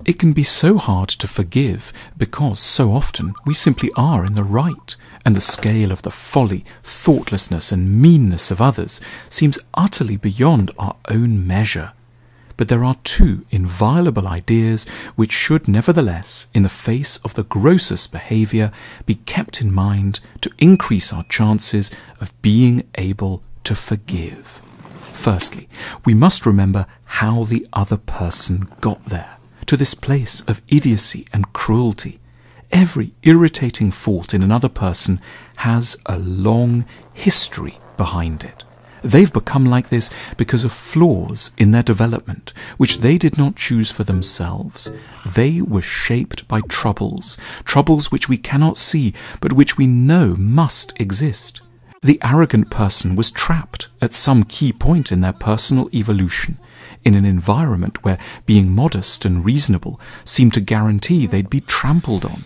It can be so hard to forgive because so often we simply are in the right, and the scale of the folly, thoughtlessness and meanness of others seems utterly beyond our own measure. But there are two inviolable ideas which should nevertheless, in the face of the grossest behaviour, be kept in mind to increase our chances of being able to forgive. Firstly, we must remember how the other person got there, to this place of idiocy and cruelty. Every irritating fault in another person has a long history behind it. They've become like this because of flaws in their development, which they did not choose for themselves. They were shaped by troubles which we cannot see, but which we know must exist. The arrogant person was trapped at some key point in their personal evolution, in an environment where being modest and reasonable seemed to guarantee they'd be trampled on.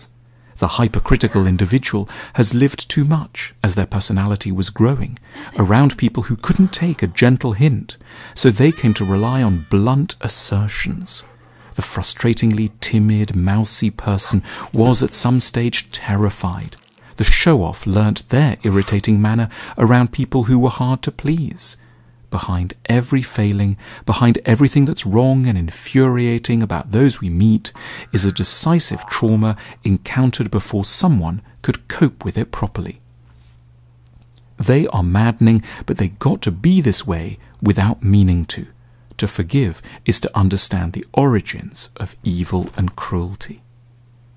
The hypercritical individual has lived too much, as their personality was growing, around people who couldn't take a gentle hint, so they came to rely on blunt assertions. The frustratingly timid, mousy person was at some stage terrified. The show-off learnt their irritating manner around people who were hard to please. Behind every failing, behind everything that's wrong and infuriating about those we meet, is a decisive trauma encountered before someone could cope with it properly. They are maddening, but they got to be this way without meaning to. To forgive is to understand the origins of evil and cruelty.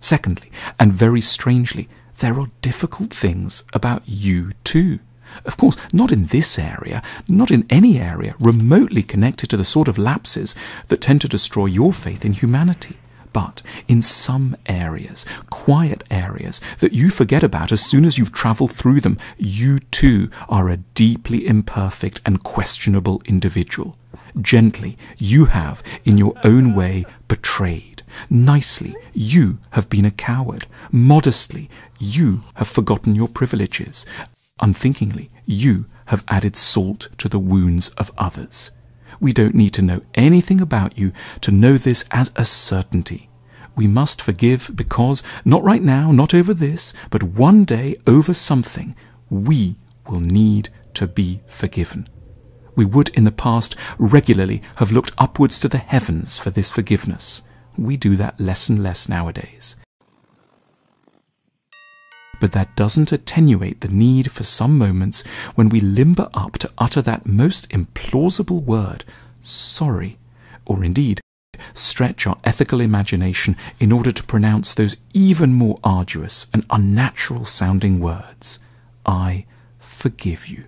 Secondly, and very strangely, there are difficult things about you too. Of course, not in this area, not in any area remotely connected to the sort of lapses that tend to destroy your faith in humanity. But in some areas, quiet areas, that you forget about as soon as you've travelled through them, you too are a deeply imperfect and questionable individual. Gently, you have, in your own way, betrayed. Nicely, you have been a coward. Modestly, you have forgotten your privileges. Unthinkingly, you have added salt to the wounds of others. We don't need to know anything about you to know this as a certainty. We must forgive because, not right now, not over this, but one day over something, we will need to be forgiven. We would in the past regularly have looked upwards to the heavens for this forgiveness. We do that less and less nowadays. But that doesn't attenuate the need for some moments when we limber up to utter that most implausible word, sorry, or indeed stretch our ethical imagination in order to pronounce those even more arduous and unnatural sounding words. I forgive you.